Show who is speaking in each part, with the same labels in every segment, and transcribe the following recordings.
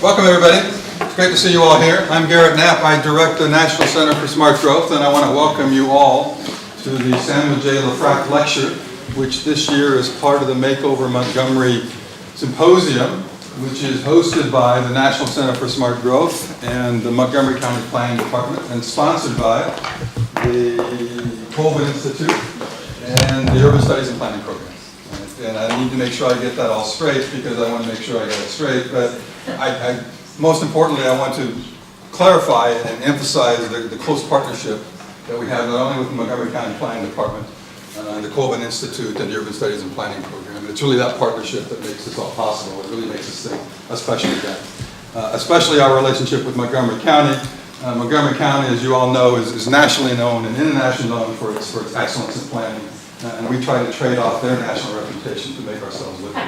Speaker 1: Welcome, everybody. It's great to see you all here. I'm Garrett Knapp. I direct the National Center for Smart Growth, and I want to welcome you all to the Samuel J. LeFrak Lecture, which this year is part of the Makeover Montgomery Symposium, which is hosted by the National Center for Smart Growth and the Montgomery County Planning Department, and sponsored by the Colvin Institute and the Urban Studies and Planning Program. And I need to make sure I get that all straight because I want to make sure I get it straight. But most importantly, I want to clarify and emphasize the close partnership that we have not only with the Montgomery County Planning Department, the Colvin Institute, and the Urban Studies and Planning Program. It's really that partnership that makes this all possible. It really makes this thing especially good. Especially our relationship with Montgomery County. Montgomery County, as you all know, is nationally known and internationally known for its excellence in planning. And we try to trade off their national reputation to make ourselves look good.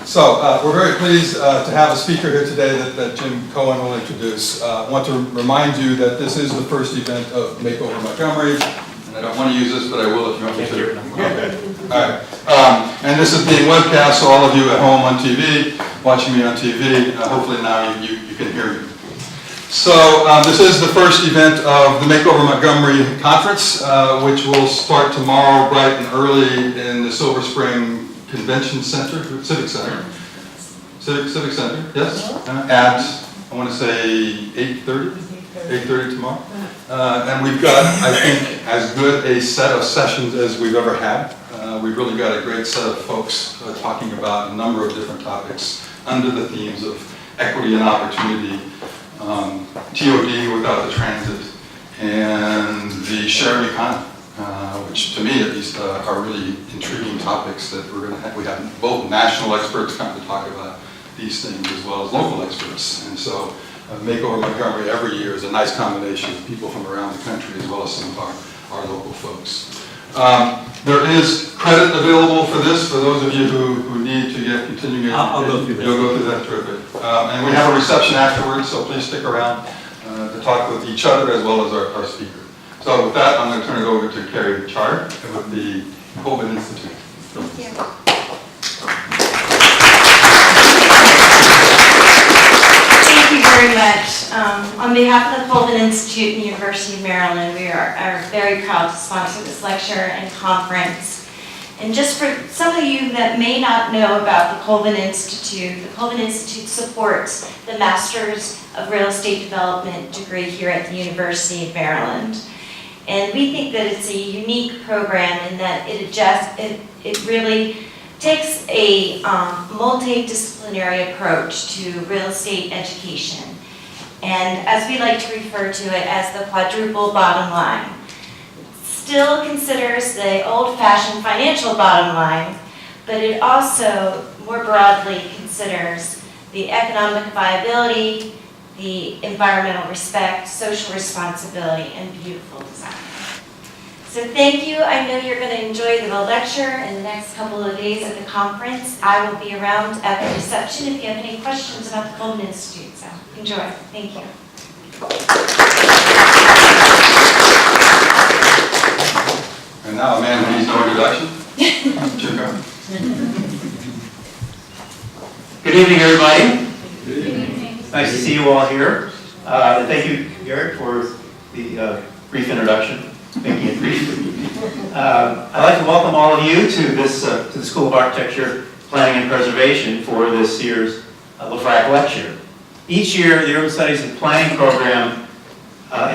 Speaker 1: So we're very pleased to have a speaker here today that Jim Cohen will introduce. I want to remind you that this is the first event of Makeover Montgomery. And I don't want to use this, but I will if you want me to. Okay. All right. And this is being webcast, so all of you at home on TV, watching me on TV, hopefully now you can hear me. So this is the first event of the Makeover Montgomery Conference, which will start tomorrow bright and early in the Silver Spring Convention Center, Civic Center. Civic Center, yes? At, I want to say 8:30 tomorrow. And we've got, I think, as good a set of sessions as we've ever had. We've really got a great set of folks talking about a number of different topics under the themes of equity and opportunity, TOD without the transit, and the sharing economy, which to me at least are really intriguing topics that we're going to have. We have both national experts come to talk about these things as well as local experts. And so Makeover Montgomery every year is a nice combination of people from around the country as well as some of our local folks. There is credit available for this for those of you who need to get continuing education.
Speaker 2: I'll go through that.
Speaker 1: You'll go through that, terrific. And we have a reception afterwards, so please stick around to talk with each other as well as our speaker. So with that, I'm going to turn it over to Carrie Chard with the Colvin Institute.
Speaker 3: Thank you. Thank you very much. On behalf of the Colvin Institute and the University of Maryland, we are very proud to sponsor this lecture and conference. And just for some of you that may not know about the Colvin Institute supports the Master's of Real Estate Development degree here at the University of Maryland. And we think that it's a unique program in that it really takes a multidisciplinary approach to real estate education. And as we like to refer to it as the quadruple bottom line. Still considers the old-fashioned financial bottom line, but it also more broadly considers the economic viability, the environmental respect, social responsibility, and beautiful design. So thank you. I know you're going to enjoy the lecture in the next couple of days at the conference. I will be around at the reception if you have any questions about the Colvin Institute. So enjoy. Thank you.
Speaker 1: And now a man who needs no introduction. Jim Cohen.
Speaker 2: Good evening, everybody.
Speaker 3: Good evening.
Speaker 2: Nice to see you all here. Thank you, Garrett, for the brief introduction, making it brief. I'd like to welcome all of you to the School of Architecture, Planning and Preservation for this year's LeFrak Lecture. Each year, the Urban Studies and Planning Program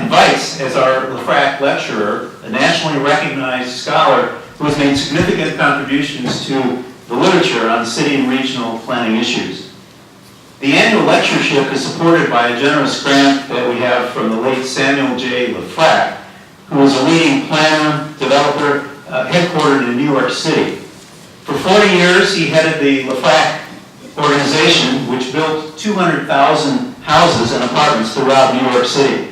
Speaker 2: invites, as our LeFrak lecturer, a nationally recognized scholar who has made significant contributions to the literature on city and regional planning issues. The annual lectureship is supported by a generous grant that we have from the late Samuel J. LeFrak, who was a leading planner, developer, headquartered in New York City. For 40 years, he headed the LeFrak organization, which built 200,000 houses and apartments throughout New York City.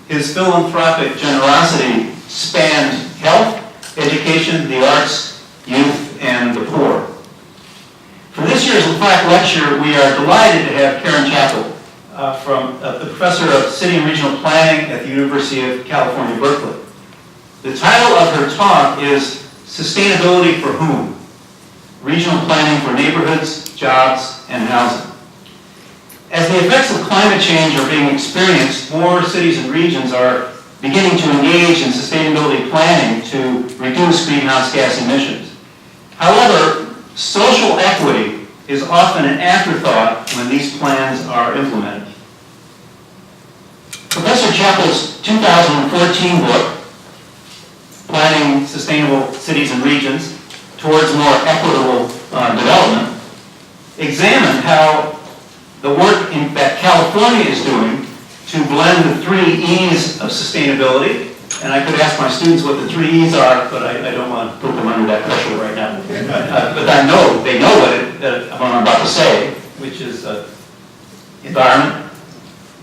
Speaker 2: His philanthropic generosity spanned health, education, the arts, youth, and the poor. For this year's LeFrak lecture, we are delighted to have Karen Chapple, the professor of City and Regional Planning at the University of California, Berkeley. The title of her talk is Sustainability for Whom? regional planning for neighborhoods, jobs, and housing. As the effects of climate change are being experienced, more cities and regions are beginning to engage in sustainability planning to reduce greenhouse gas emissions. However, social equity is often an afterthought when these plans are implemented. Professor Chapple's 2014 book, Planning Sustainable Cities and Regions Towards More Equitable Development, examined how the work that California is doing to blend the 3 E's of sustainability, and I could ask my students what the 3 E's are, but I don't want to put them under that pressure right now. But I know, they know what I'm about to say, which is environment,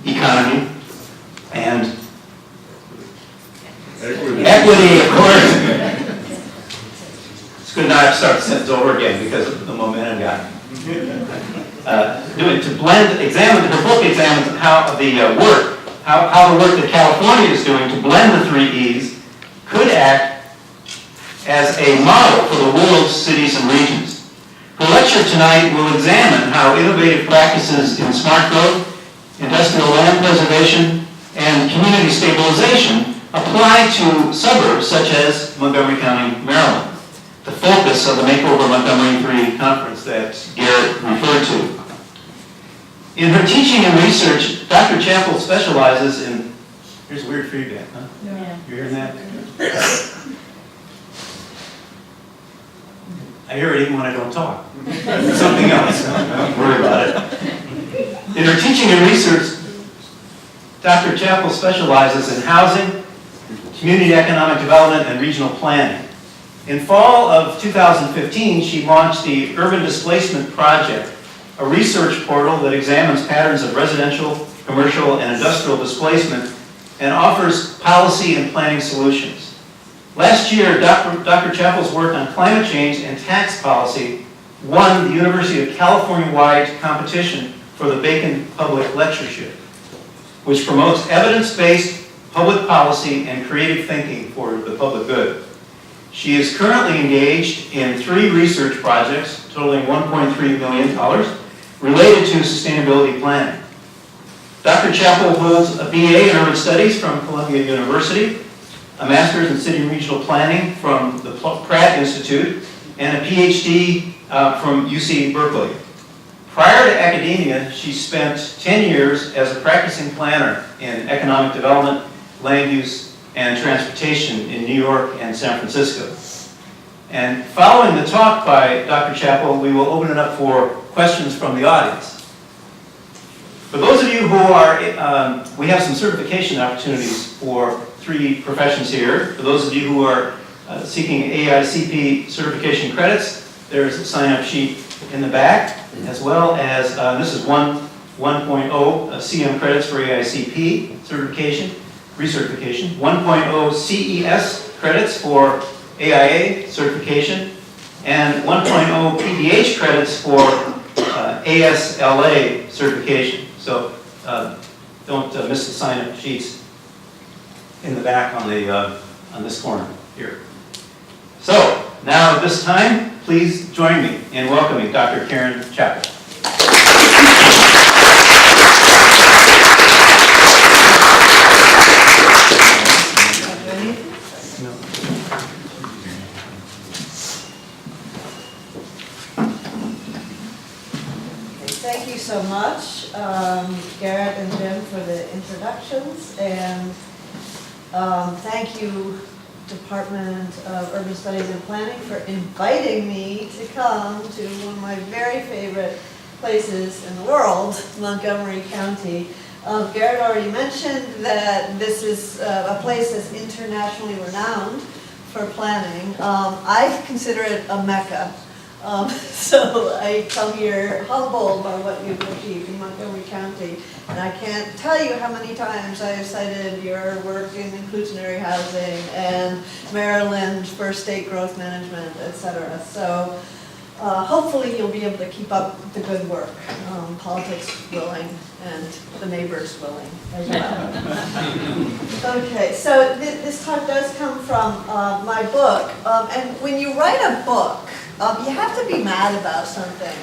Speaker 2: economy, and equity, of course. It's good now I have to start the sentence over again because of the momentum got her book examines how the work that California is doing to blend the 3 E's could act as a model for the world's cities and regions. Her lecture tonight will examine how innovative practices in smart growth, industrial land preservation, and community stabilization apply to suburbs such as Montgomery County, Maryland, the focus of the Makeover Montgomery 3 conference that Garrett referred to. In her teaching and research, Dr. Chapple specializes in, here's weird feedback, huh?
Speaker 3: Yeah.
Speaker 2: You hearing that? I hear it even when I don't talk. Something else, don't worry about it. In her teaching and research, Dr. Chapple specializes in housing, community economic development, and regional planning. In fall of 2015, she launched the Urban Displacement Project, a research portal that examines patterns of residential, commercial, and industrial displacement and offers policy and planning solutions. Last year, Dr. Chapple's work on climate change and tax policy won the University of California-wide competition for the Bacon Public Lectureship, which promotes evidence-based public policy and creative thinking for the public good. She is currently engaged in 3 research projects totaling $1.3 million related to sustainability planning. Dr. Chapple holds a BA in Urban Studies from Columbia University, a Master's in City and Regional Planning from the Pratt Institute, and a PhD from UC Berkeley. Prior to academia, she spent 10 years as a practicing planner in economic development, land use, and transportation in New York and San Francisco. And following the talk by Dr. Chapple, we will open it up for questions from the audience. For those of you who are, we have some certification opportunities for 3 professions here. For those of you who are seeking AICP certification credits, there's a sign-up sheet in the back, as well as, this is 1.0 CM credits for AICP certification, recertification, 1.0 CES credits for AIA certification, and 1.0 PDH credits for ASLA certification. So don't miss the sign-up sheets in the back on this corner here. So now at this time, please join me in welcoming Dr. Karen Chapple.
Speaker 4: Thank you so much, Garrett and Jim, for the introductions, and thank you, Department of Urban Studies and Planning, for inviting me to come to one of my very favorite places in the world, Montgomery County. Garrett already mentioned that this is a place that's internationally renowned for planning. I consider it a mecca. So I come here humbled by what you've achieved in Montgomery County, and I can't tell you how many times I have cited your work in inclusionary housing and Maryland for state growth management, etc. So hopefully you'll be able to keep up the good work, politics willing and the neighbors willing as well. Okay, so this talk does come from my book, and when you write a book, you have to be mad about something.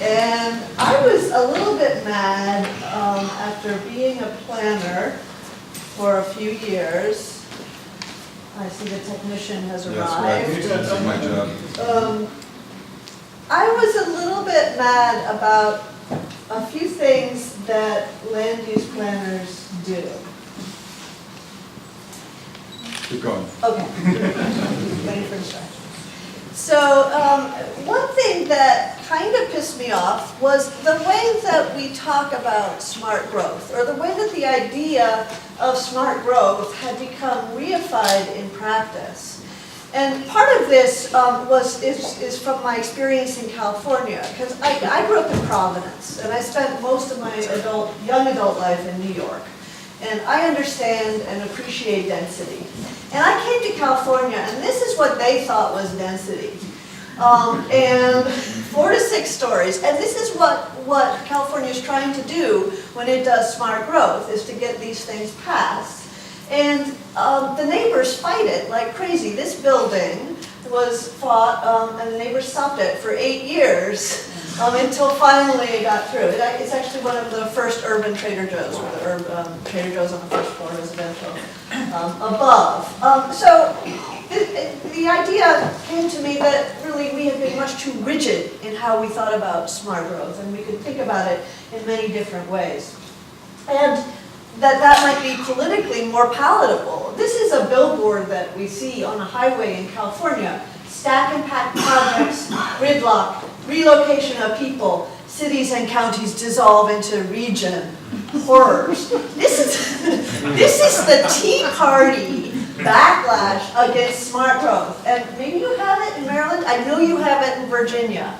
Speaker 4: And I was a little bit mad after being a planner for a few years. I see the technician has arrived.
Speaker 1: Yes, right. This is my job.
Speaker 4: I was a little bit mad about a few things that land use planners do.
Speaker 1: Keep going.
Speaker 4: Okay. Waiting for instructions. So one thing that kind of pissed me off was the way that we talk about smart growth, or the way that the idea of smart growth had become reified in practice. And part of this is from my experience in California, because I grew up in Providence, and I spent most of my young adult life in New York. And I understand and appreciate density. And I came to California, and this is what they thought was density. And 4 to 6 stories. And this is what California is trying to do when it does smart growth, is to get these things passed. And the neighbors fight it like crazy. This building was fought, and the neighbors stopped it for 8 years. Until finally it got through. It's actually one of the first urban Trader Joe's, or the Trader Joe's on the first floor, residential, above. So the idea came to me that really we had been much too rigid in how we thought about smart growth, and we could think about it in many different ways. And that might be politically more palatable. This is a billboard that we see on a highway in California. Stack and pack projects, gridlock, relocation of people, cities and counties dissolve into region. Horrors. This is the Tea Party backlash against smart growth. And maybe you have it in Maryland. I know you have it in Virginia.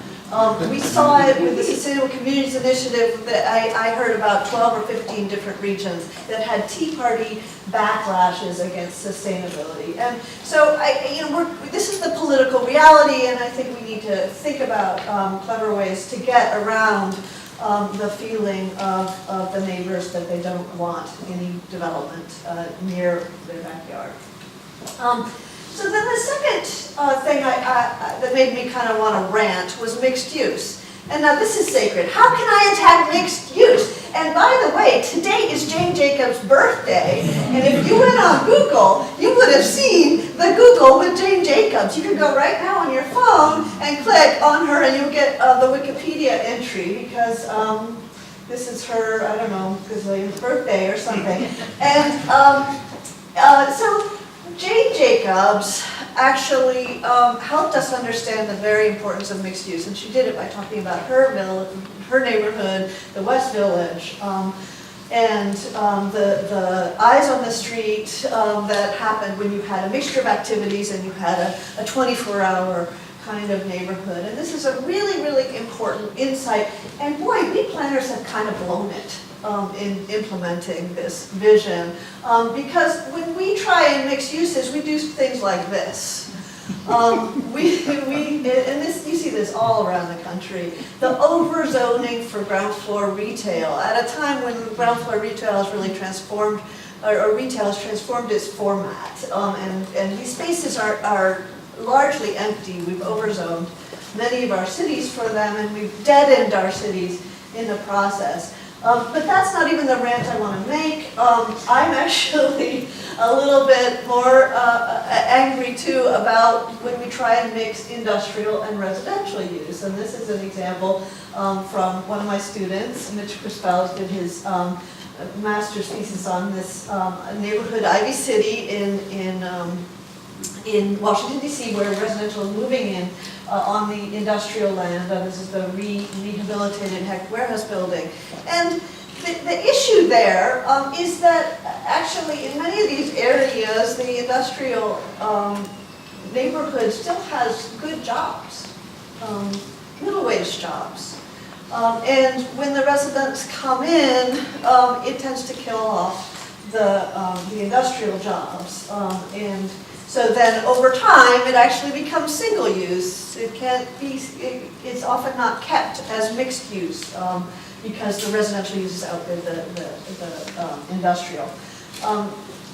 Speaker 4: We saw it with the Sustainable Communities Initiative that I heard about 12 or 15 different regions that had Tea Party backlashes against sustainability. And so this is the political reality, and I think we need to think about clever ways to get around the feeling of the neighbors that they don't want any development near their backyard. So then the second thing that made me kind of want to rant was mixed use. And now this is sacred. How can I attack mixed use? And by the way, today is Jane Jacobs' birthday. And if you went on Google, you would have seen the Google with Jane Jacobs. You can go right now on your phone and click on her, and you'll get the Wikipedia entry, because this is her, I don't know, gazillionth birthday or something. And so Jane Jacobs actually helped us understand the very importance of mixed use, and she did it by talking about her neighborhood, the West Village, and the eyes on the street that happened when you had a mixture of activities and you had a 24-hour kind of neighborhood. And this is a really, really important insight. And boy, we planners have kind of blown it in implementing this vision. Because when we try in mixed uses, we do things like this. And this, you see this all around the country. The overzoning for ground floor retail at a time when ground floor retail has really transformed, or retail has transformed its format. And these spaces are largely empty. We've overzoned many of our cities for them, and we've deadened our cities in the process. But that's not even the rant I want to make. I'm actually a little bit more angry too about when we try and mix industrial and residential use. And this is an example from one of my students. Mitch Crispell did his master's thesis on this neighborhood, Ivy City in Washington, D.C., where residential is moving in on the industrial land. This is the rehabilitated Heck warehouse building. And the issue there is that actually in many of these areas, the industrial neighborhood still has good jobs, middle wage jobs. And when the residents come in, it tends to kill off the industrial jobs. And so then over time, it actually becomes single use. It can't be, it's often not kept as mixed use because the residential uses outbid the industrial.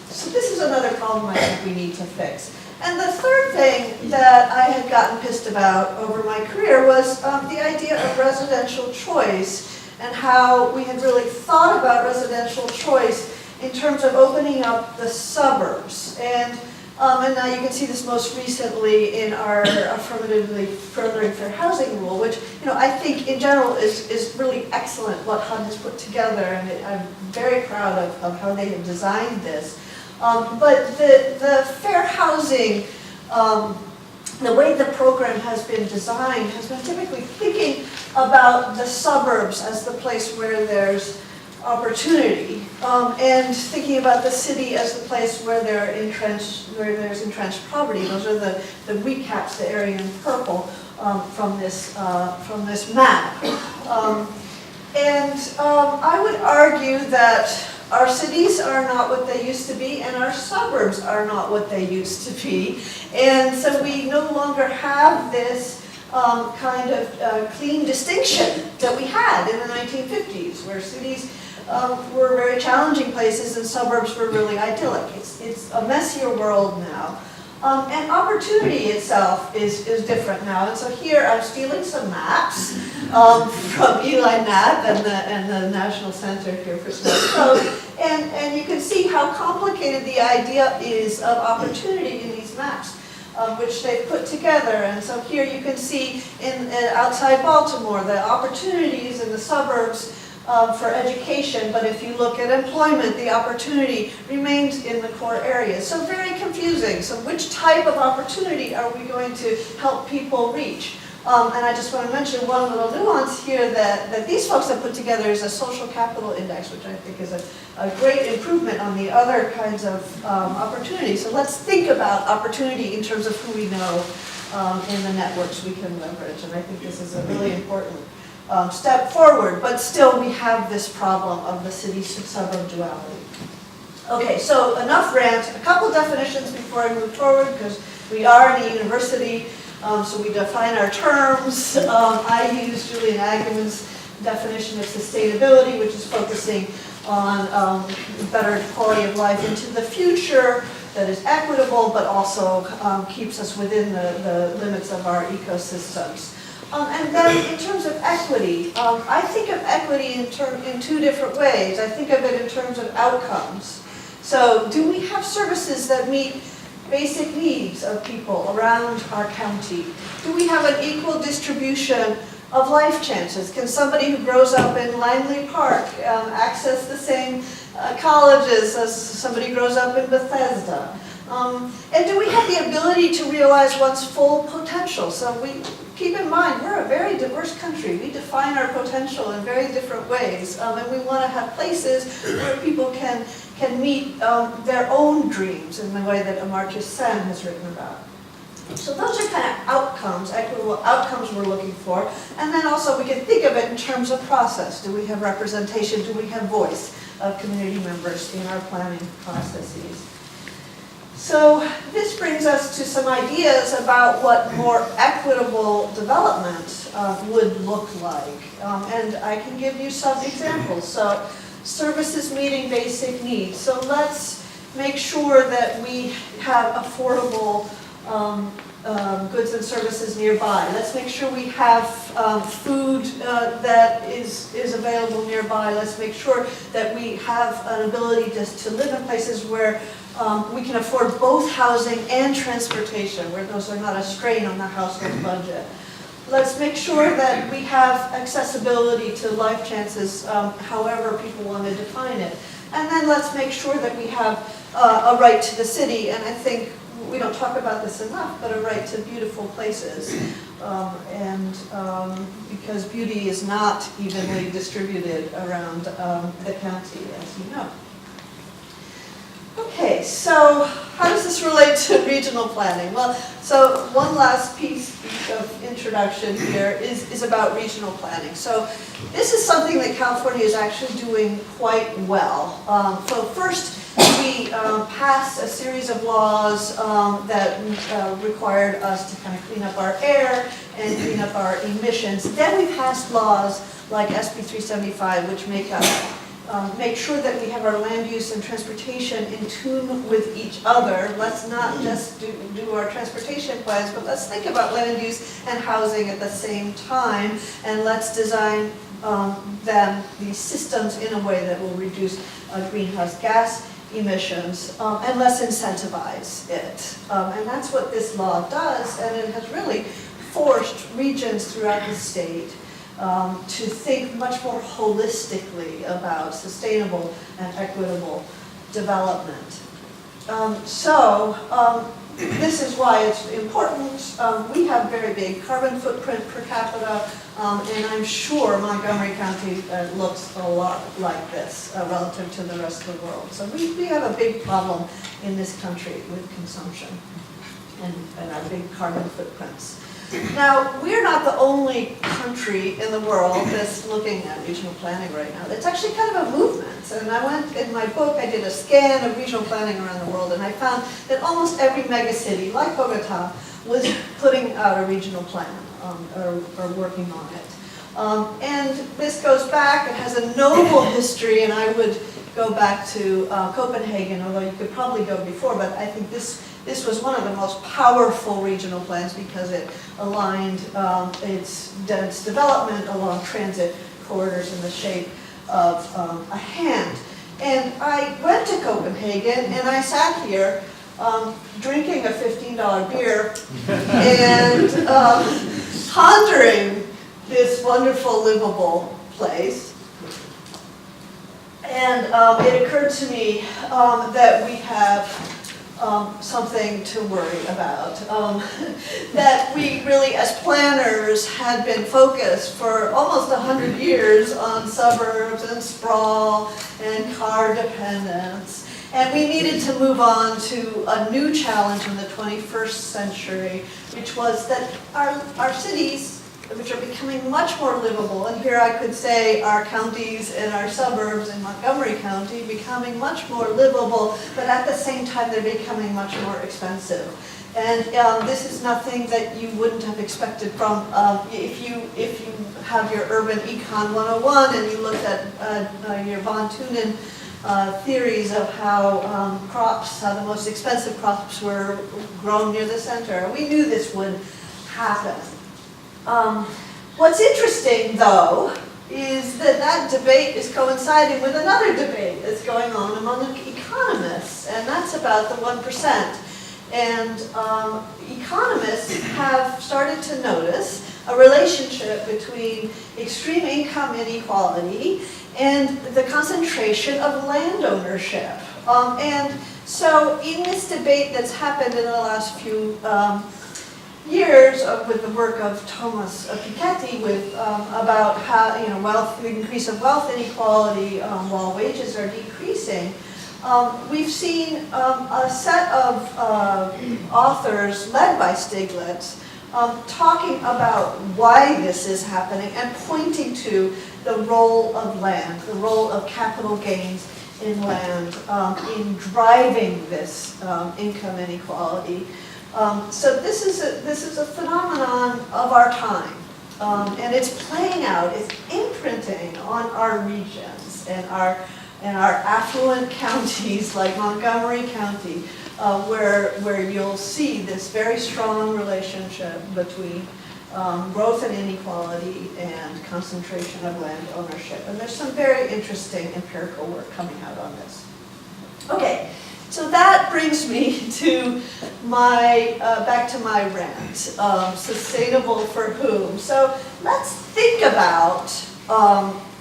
Speaker 4: So this is another problem I think we need to fix. And the third thing that I had gotten pissed about over my career was the idea of residential choice and how we had really thought about residential choice in terms of opening up the suburbs. And now you can see this most recently in our affirmatively furthering fair housing rule, which I think in general is really excellent what HUD has put together, and I'm very proud of how they have designed this. But the fair housing, the way the program has been designed has been typically thinking about the suburbs as the place where there's opportunity, and thinking about the city as the place where there's entrenched poverty. Those are the recaps, the area in purple from this map. I would argue that our cities are not what they used to be, and our suburbs are not what they used to be. And so we no longer have this kind of clean distinction that we had in the 1950s, where cities were very challenging places and suburbs were really idyllic. It's a messier world now. And opportunity itself is different now. And so here I'm stealing some maps from Eli Knapp and the National Center here for Smart Growth. And you can see how complicated the idea is of opportunity in these maps, which they've put together. And so here you can see outside Baltimore the opportunities in the suburbs for education, but if you look at employment, the opportunity remains in the core areas. So very confusing. So which type of opportunity are we going to help people reach? And I just want to mention one little nuance here that these folks have put together is a social capital index, which I think is a great improvement on the other kinds of opportunities. So let's think about opportunity in terms of who we know in the networks we can leverage. And I think this is a really important step forward, but still we have this problem of the city-suburb duality. Okay, so enough rant. A couple definitions before I move forward, because we are in a university, so we define our terms. I use Julian Agamann's definition of sustainability, which is focusing on better quality of life into the future that is equitable, but also keeps us within the limits of our ecosystems. And then in terms of equity, I think of equity in two different ways. I think of it in terms of outcomes. So do we have services that meet basic needs of people around our county? Do we have an equal distribution of life chances? Can somebody who grows up in Langley Park access the same colleges as somebody who grows up in Bethesda? And do we have the ability to realize one's full potential? So we keep in mind, we're a very diverse country. We define our potential in very different ways. And we want to have places where people can meet their own dreams in the way that Amartya Sen has written about. So those are kind of outcomes, equitable outcomes we're looking for. And then also we can think of it in terms of process. Do we have representation? Do we have voice of community members in our planning processes? So this brings us to some ideas about what more equitable development would look like. And I can give you some examples. So services meeting basic needs. So let's make sure that we have affordable goods and services nearby. Let's make sure we have food that is available nearby. Let's make sure that we have an ability to live in places where we can afford both housing and transportation, where those are not a strain on the household budget. Let's make sure that we have accessibility to life chances, however people want to define it. And then let's make sure that we have a right to the city, and I think we don't talk about this enough, but a right to beautiful places. Because beauty is not evenly distributed around the county, as you know. Okay, so how does this relate to regional planning? Well, so one last piece of introduction here is about regional planning. So this is something that California is actually doing quite well. So first, we passed a series of laws that required us to kind of clean up our air and clean up our emissions. Then we passed laws like SB 375, which make up make sure that we have our land use and transportation in tune with each other. Let's not just do our transportation plans, but let's think about land use and housing at the same time, and let's design these systems in a way that will reduce greenhouse gas emissions, and let's incentivize it. And that's what this law does, and it has really forced regions throughout the state to think much more holistically about sustainable and equitable development. This is why it's important. We have very big carbon footprint per capita, and I'm sure Montgomery County looks a lot like this relative to the rest of the world. So we have a big problem in this country with consumption and our big carbon footprints. Now, we're not the only country in the world that's looking at regional planning right now. It's actually kind of a movement. And in my book, I did a scan of regional planning around the world, and I found that almost every megacity, like Bogota, was putting out a regional plan or working on it. And this goes back, it has a noble history, and I would go back to Copenhagen, although you could probably go before, but I think this was one of the most powerful regional plans because it aligned its dense development along transit corridors in the shape of a hand. And I went to Copenhagen and I sat here drinking a $15 beer and pondering this wonderful, livable place. And it occurred to me that we have something to worry about. That we really, as planners, had been focused for almost 100 years on suburbs and sprawl and car dependence. And we needed to move on to a new challenge in the 21st century, which was that our cities, which are becoming much more livable, and here I could say our counties and our suburbs in Montgomery County becoming much more livable, but at the same time they're becoming much more expensive. And this is nothing that you wouldn't have expected from, if you have your Urban Econ 101 and you looked at your von Thunen theories of how how the most expensive crops were grown near the center. We knew this would happen. What's interesting, though, is that debate is coinciding with another debate that's going on among economists, and that's about the 1%. And economists have started to notice a relationship between extreme income inequality and the concentration of land ownership. And so in this debate that's happened in the last few years with the work of Thomas Piketty about how the increase of wealth inequality while wages are decreasing, we've seen a set of authors led by Stiglitz talking about why this is happening and pointing to the role of land, the role of capital gains in land in driving this income inequality. So this is a phenomenon of our time, and it's playing out, it's imprinting on our regions and our affluent counties like Montgomery County, where you'll see this very strong relationship between growth and inequality and concentration of land ownership. And there's some very interesting empirical work coming out on this. Okay. So that brings me to back to my rant, sustainable for whom. So let's think about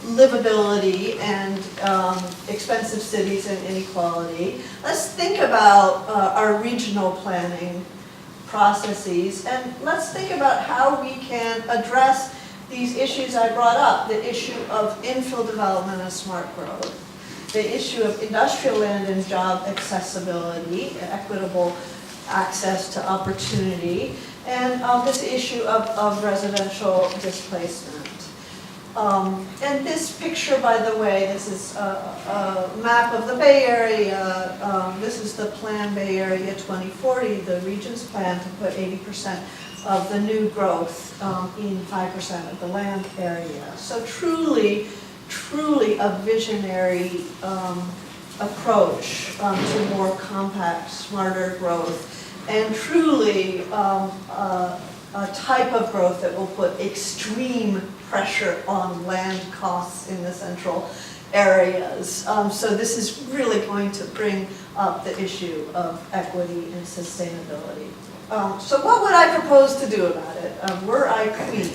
Speaker 4: livability and expensive cities and inequality. Let's think about our regional planning processes, and let's think about how we can address these issues I brought up, the issue of infill development and smart growth, the issue of industrial land and job accessibility, equitable access to opportunity, and this issue of residential displacement. And this picture, by the way, this is a map of the Bay Area. This is the Plan Bay Area 2040, the region's plan to put 80% of the new growth in 5% of the land area. So truly a visionary approach to more compact, smarter growth, and truly a type of growth that will put extreme pressure on land costs in the central areas. So this is really going to bring up the issue of equity and sustainability. So what would I propose to do about it, were I queen?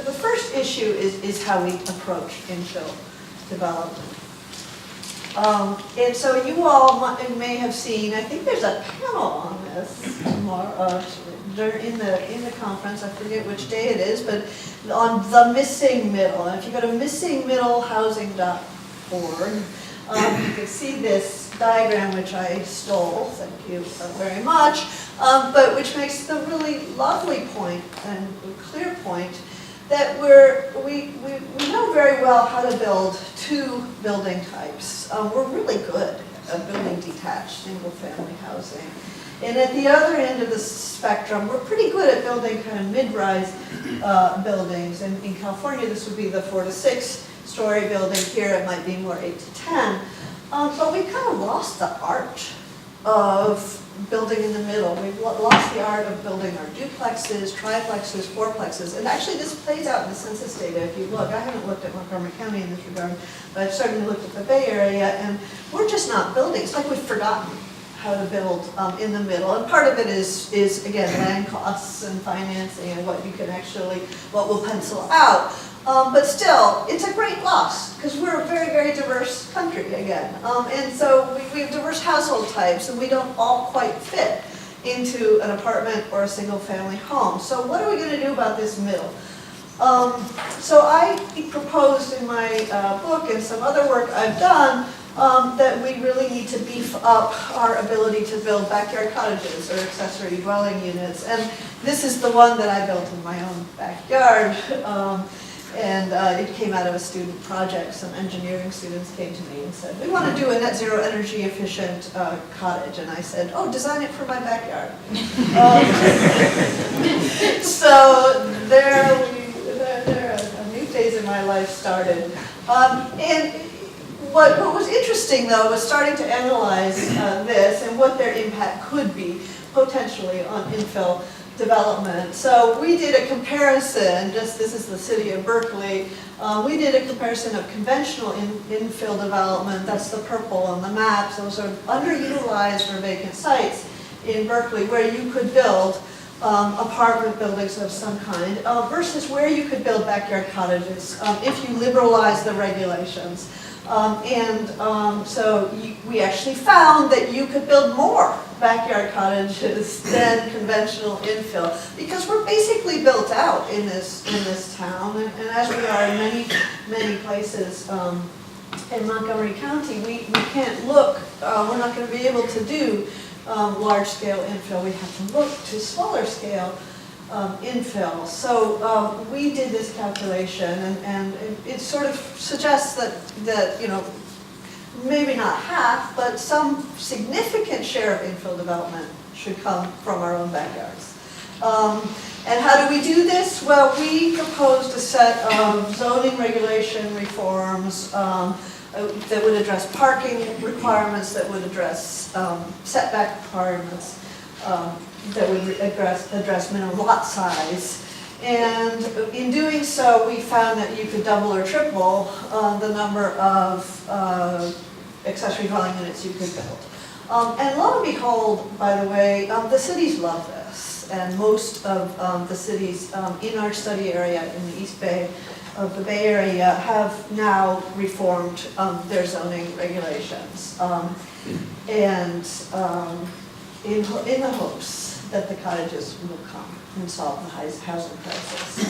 Speaker 4: The first issue is how we approach infill development. And so you all may have seen, I think there's a panel on this tomorrow, in the conference, I forget which day it is, but on the missing middle. And if you go to missingmiddlehousing.org, you can see this diagram, which I stole, thank you very much, but which makes the really lovely point and clear point that we know very well how to build two building types. We're really good at building detached single-family housing. And at the other end of the spectrum, we're pretty good at building kind of mid-rise buildings. And in California, this would be the 4 to 6 story building. Here, it might be more 8 to 10. But we kind of lost the art of building in the middle. We've lost the art of building our duplexes, triplexes, fourplexes. And actually this plays out in the census data. If you look, I haven't looked at Montgomery County in this regard, but I've certainly looked at the Bay Area, and we're just not building. It's like we've forgotten how to build in the middle. And part of it is again, land costs and financing and what will pencil out. But still, it's a great loss, because we're a very, very diverse country again. And so we have diverse household types, and we don't all quite fit into an apartment or a single-family home. So what are we going to do about this middle? So I proposed in my book and some other work I've done that we really need to beef up our ability to build backyard cottages or accessory dwelling units. And this is the one that I built in my own backyard. And it came out of a student project. Some engineering students came to me and said, we want to do a net zero energy efficient cottage. And I said, oh, design it for my backyard. So there a new phase in my life started. And what was interesting, though, was starting to analyze this and what their impact could be potentially on infill development. So we did a comparison, this is the city of Berkeley, we did a comparison of conventional infill development, that's the purple on the maps, those are underutilized or vacant sites in Berkeley where you could build apartment buildings of some kind versus where you could build backyard cottages if you liberalize the regulations. So we actually found that you could build more backyard cottages than conventional infill, because we're basically built out in this town, and as we are in many places in Montgomery County, we can't look. We're not going to be able to do large scale infill. We have to look to smaller scale infill. So we did this calculation, and it sort of suggests that maybe not half, but some significant share of infill development should come from our own backyards. And how do we do this? Well, we proposed a set of zoning regulation reforms that would address parking requirements, that would address setback requirements, that would address minimum lot size. And in doing so, we found that you could double or triple the number of accessory dwelling units you could build. And lo and behold, by the way, the cities love this. And most of the cities in our study area in the East Bay of the Bay Area have now reformed their zoning regulations. In the hopes that the cottages will come and solve the housing crisis.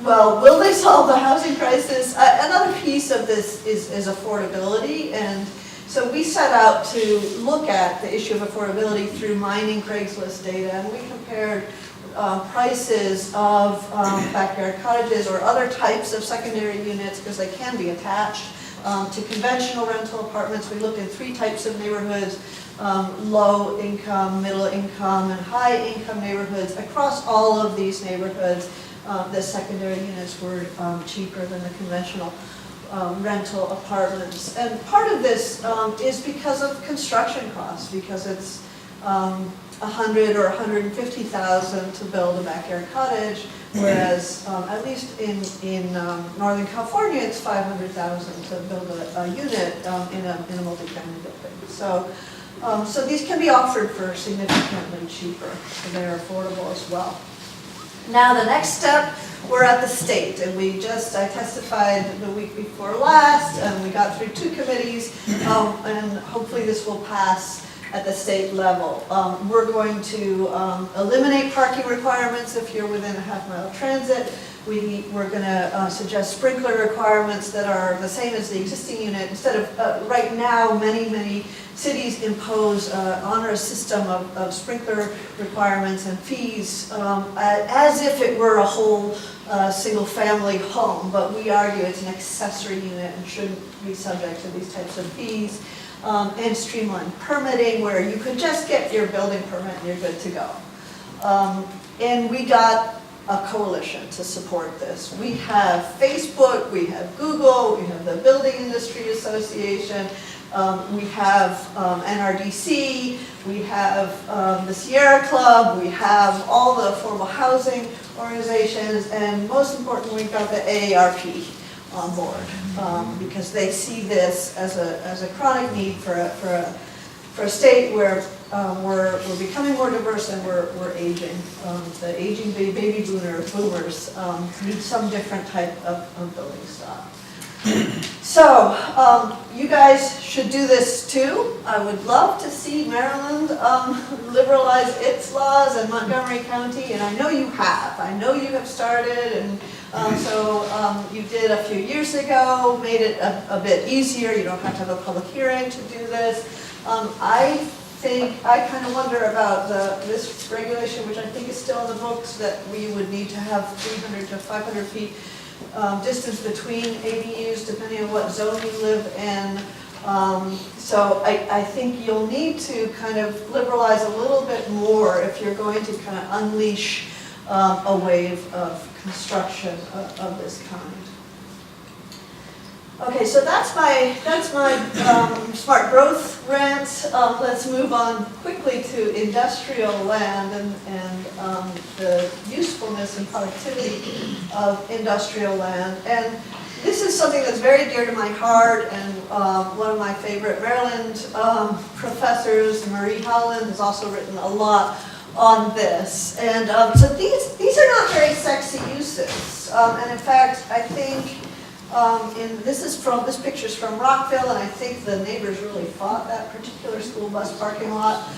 Speaker 4: Well, will they solve the housing crisis? Another piece of this is affordability, and so we set out to look at the issue of affordability through mining Craigslist data, and we compared prices of backyard cottages or other types of secondary units, because they can be attached, to conventional rental apartments. We looked at 3 types of neighborhoods: low income, middle income, and high income neighborhoods. Across all of these neighborhoods, the secondary units were cheaper than the conventional rental apartments. And part of this is because of construction costs, because it's $100,000 or $150,000 to build a backyard cottage, whereas at least in Northern California, it's $500,000 to build a unit in a multifamily building. So these can be offered for significantly cheaper, so they're affordable as well. Now the next step, we're at the state, and I testified the week before last, and we got through 2 committees, and hopefully this will pass at the state level. We're going to eliminate parking requirements if you're within a half-mile transit. We're going to suggest sprinkler requirements that are the same as the existing unit. Instead of, right now, many cities impose an onerous system of sprinkler requirements and fees as if it were a whole single-family home. But we argue it's an accessory unit and shouldn't be subject to these types of fees. And streamline permitting, where you could just get your building permit and you're good to go. And we got a coalition to support this. We have Facebook, we have Google, we have the Building Industry Association, we have NRDC, we have the Sierra Club, we have all the affordable housing organizations, and most importantly, we've got the AARP on board, because they see this as a chronic need for a state where we're becoming more diverse and we're aging. The aging baby boomers need some different type of building stock. So you guys should do this too. I would love to see Maryland liberalize its laws and Montgomery County, and I know you have. I know you have started, and so you did a few years ago, made it a bit easier. You don't have to have a public hearing to do this. I kind of wonder about this regulation, which I think is still in the books, that we would need to have 300 to 500 feet distance between ADUs, depending on what zone you live in. So I think you'll need to kind of liberalize a little bit more if you're going to kind of unleash a wave of construction of this kind. Okay, so that's my smart growth rant. Let's move on quickly to industrial land and the usefulness and productivity of industrial land. And this is something that's very dear to my heart, and one of my favorite Maryland professors, Marie Howland, has also written a lot on this. And so these are not very sexy uses. And in fact, I think this picture's from Rockville, and I think the neighbors really fought that particular school bus parking lot.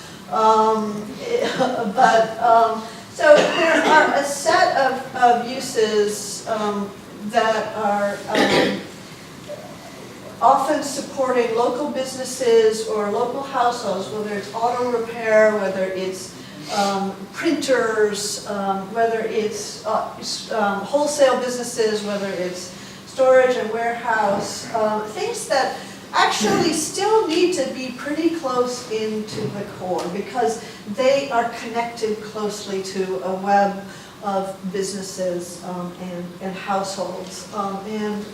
Speaker 4: So there are a set of uses that are often supporting local businesses or local households, whether it's auto repair, whether it's printers, whether it's wholesale businesses, whether it's storage and warehouse, things that actually still need to be pretty close into the core because they are connected closely to a web of businesses and households. And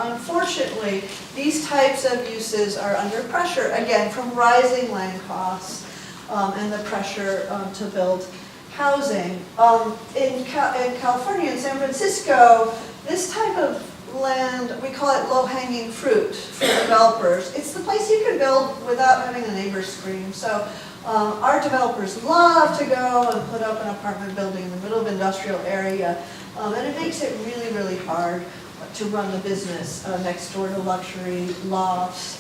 Speaker 4: unfortunately, these types of uses are under pressure, again, from rising land costs and the pressure to build housing. In California, in San Francisco, this type of land, we call it low-hanging fruit for developers. It's the place you can build without having the neighbors scream. So our developers love to go and put up an apartment building in the middle of an industrial area, and it makes it really, really hard to run the business next door to luxury lofts.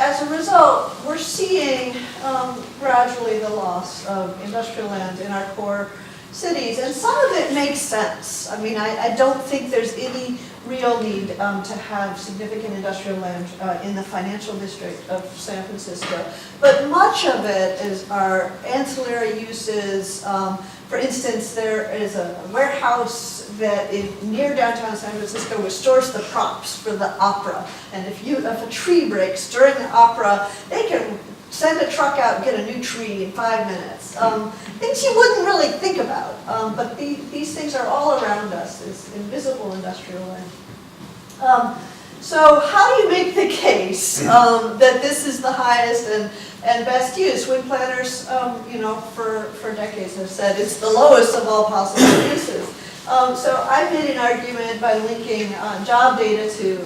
Speaker 4: As a result, we're seeing gradually the loss of industrial land in our core cities, and some of it makes sense. I mean, I don't think there's any real need to have significant industrial land in the financial district of San Francisco. But much of it is our ancillary uses. For instance, there is a warehouse that is near downtown San Francisco which stores the props for the opera. And if a tree breaks during the opera, they can send a truck out and get a new tree in 5 minutes. Things you wouldn't really think about, but these things are all around us, is invisible industrial land. So how do you make the case that this is the highest and best use? Wind planners, for decades have said it's the lowest of all possible uses. So I made an argument by linking job data to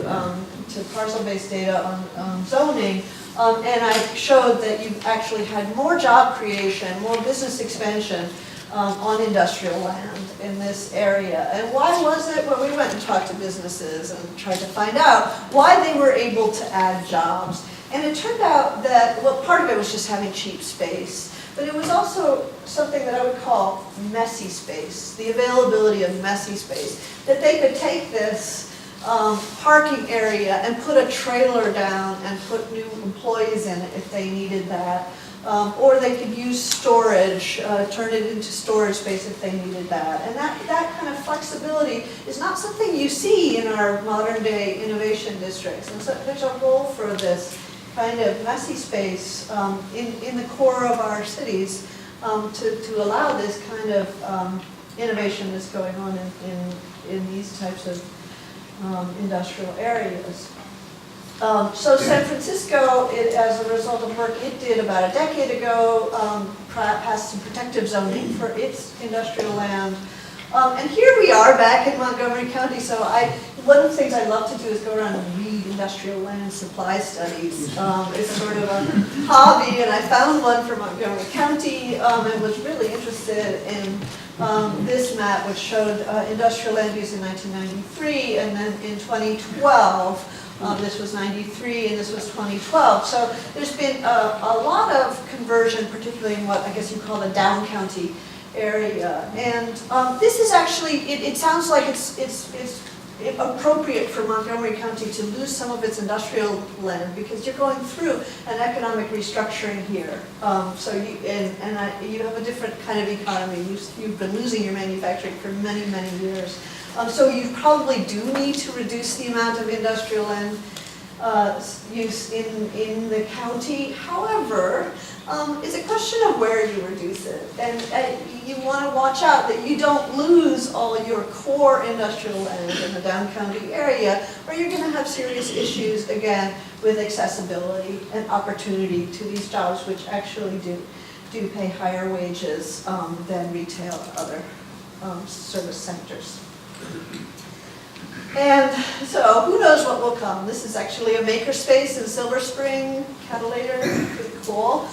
Speaker 4: parcel-based data on zoning, and I showed that you actually had more job creation, more business expansion on industrial land in this area. And why was it? Well, we went and talked to businesses and tried to find out why they were able to add jobs. And it turned out that, well, part of it was just having cheap space, but it was also something that I would call messy space, the availability of messy space, that they could take this parking area and put a trailer down and put new employees in it if they needed that. Or they could use storage, turn it into storage space if they needed that. And that kind of flexibility is not something you see in our modern day innovation districts. And so there's a role for this kind of messy space in the core of our cities to allow this kind of innovation that's going on in these types of industrial areas. So San Francisco, as a result of work it did about a decade ago, passed some protective zoning for its industrial land. And here we are back in Montgomery County, so one of the things I love to do is go around and read industrial land supply studies. It's sort of a hobby, and I found one for Montgomery County and was really interested in this map, which showed industrial land use in 1993, and then in 2012, this was 93 and this was 2012. So there's been a lot of conversion, particularly in what I guess you call the down county area. And this is actually, it sounds like it's appropriate for Montgomery County to lose some of its industrial land because you're going through an economic restructuring here. So you have a different kind of economy. You've been losing your manufacturing for many, many years. So you probably do need to reduce the amount of industrial land use in the county. However, it's a question of where you reduce it. And you want to watch out that you don't lose all your core industrial land in the down county area, or you're going to have serious issues, again, with accessibility and opportunity to these jobs, which actually do pay higher wages than retail and other service sectors. And so, who knows what will come? This is actually a makerspace in Silver Spring, Catalina, pretty cool.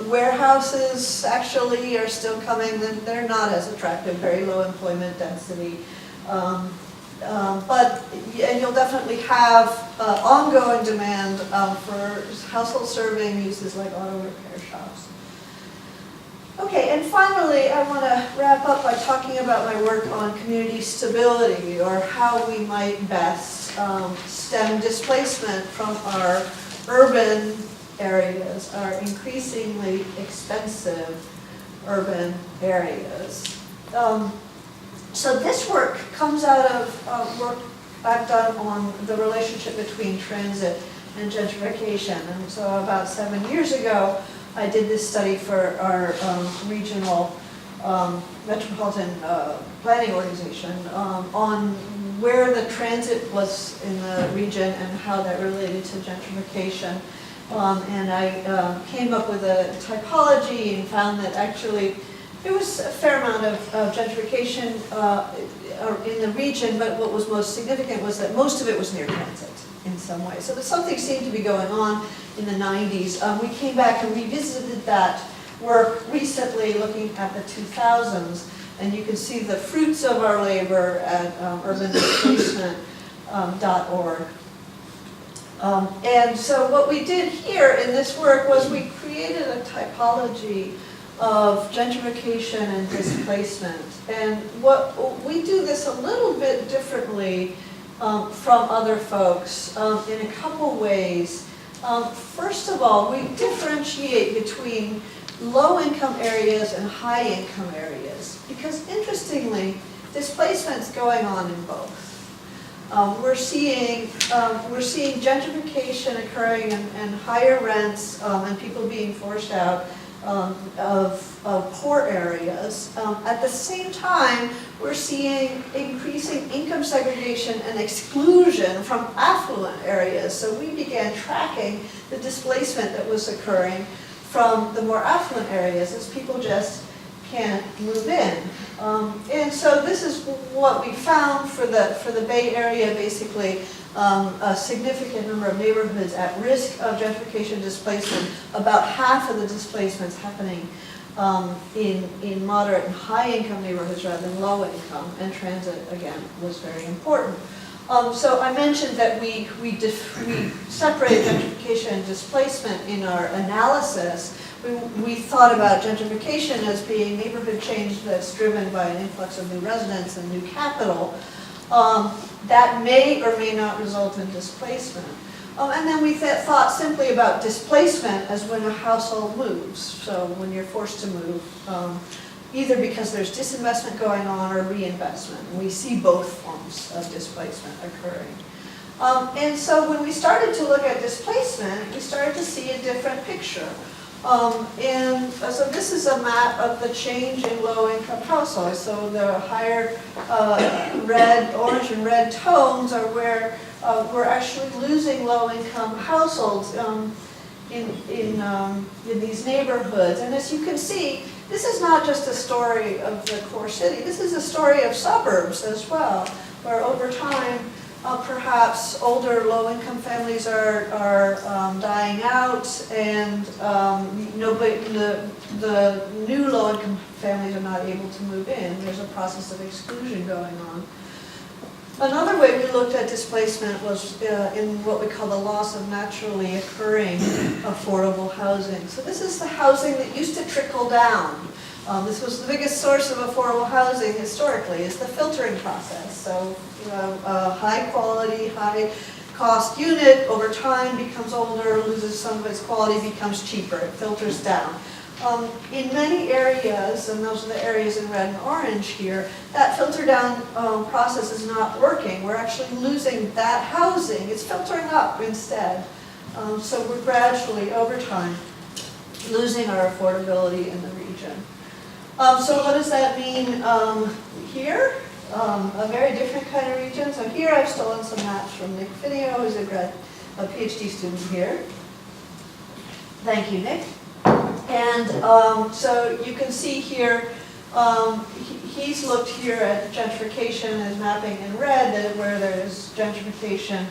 Speaker 4: Warehouses actually are still coming. They're not as attractive, very low employment density. And you'll definitely have ongoing demand for household serving uses like auto repair shops. Okay, and finally, I want to wrap up by talking about my work on community stability, or how we might best stem displacement from our urban areas, our increasingly expensive urban areas. So this work comes out of work I've done on the relationship between transit and gentrification. And so about 7 years ago, I did this study for our regional metropolitan planning organization on where the transit was in the region and how that related to gentrification. And I came up with a typology and found that actually there was a fair amount of gentrification in the region, but what was most significant was that most of it was near transit in some way. So something seemed to be going on in the 90s. We came back and revisited that work recently, looking at the 2000s, and you can see the fruits of our labor at urbandisplacement.org. And so what we did here in this work was we created a typology of gentrification and displacement. And we do this a little bit differently from other folks in a couple ways. First of all, we differentiate between low-income areas and high-income areas, because interestingly, displacement's going on in both. we're seeing gentrification occurring and higher rents and people being forced out of poor areas. At the same time, we're seeing increasing income segregation and exclusion from affluent areas. So we began tracking the displacement that was occurring from the more affluent areas as people just can't move in. And so this is what we found for the Bay Area, basically a significant number of neighborhoods at risk of gentrification displacement, about half of the displacements happening in moderate and high income neighborhoods rather than low income, and transit, again, was very important. So I mentioned that we separated gentrification and displacement in our analysis. We thought about gentrification as being neighborhood change that's driven by an influx of new residents and new capital. That may or may not result in displacement. And then we thought simply about displacement as when a household moves. So when you're forced to move, either because there's disinvestment going on or reinvestment. And we see both forms of displacement occurring. And so when we started to look at displacement, we started to see a different picture. And so this is a map of the change in low-income households. So the higher orange and red tones are where we're actually losing low-income households in these neighborhoods. And as you can see, this is not just a story of the core city. This is a story of suburbs as well, where over time, perhaps older low-income families are dying out, and the new low-income families are not able to move in. There's a process of exclusion going on. Another way we looked at displacement was in what we call the loss of naturally occurring affordable housing. So this is the housing that used to trickle down. This was the biggest source of affordable housing historically, is the filtering process. So a high quality, high cost unit over time becomes older, loses some of its quality, becomes cheaper, it filters down. In many areas, and those are the areas in red and orange here, that filter down process is not working. We're actually losing that housing. It's filtering up instead. So we're gradually, over time, losing our affordability in the region. So what does that mean here? A very different kind of region. So here I've stolen some maps from Nick Finio, who's a PhD student here. Thank you, Nick. And so you can see here, he's looked here at gentrification and mapping in red, where there's gentrification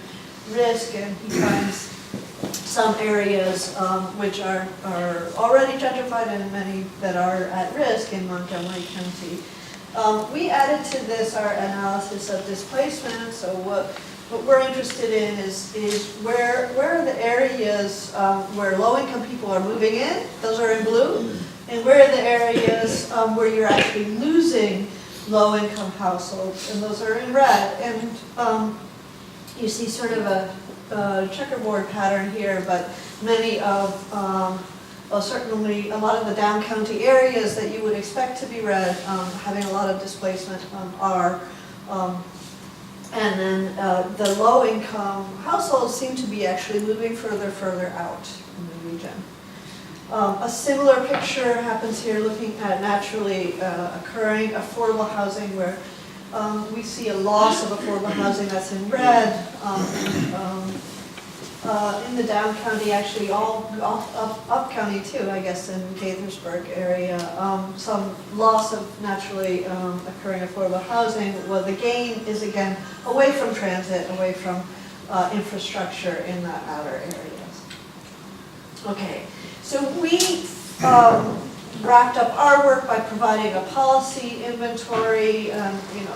Speaker 4: risk, and he finds some areas which are already gentrified and many that are at risk in Montgomery County. We added to this our analysis of displacement. So what we're interested in is where are the areas where low-income people are moving in, those are in blue, and where are the areas where you're actually losing low-income households, and those are in red. And you see sort of a checkerboard pattern here, but many of, well, certainly a lot of the down county areas that you would expect to be red, having a lot of displacement are. And then the low-income households seem to be actually moving further out in the region. A similar picture happens here looking at naturally occurring affordable housing, where we see a loss of affordable housing that's in red. In the down county, actually all up county too, I guess, in Gaithersburg area, some loss of naturally occurring affordable housing. Well, the gain is again away from transit, away from infrastructure in the outer areas. Okay, so we wrapped up our work by providing a policy inventory.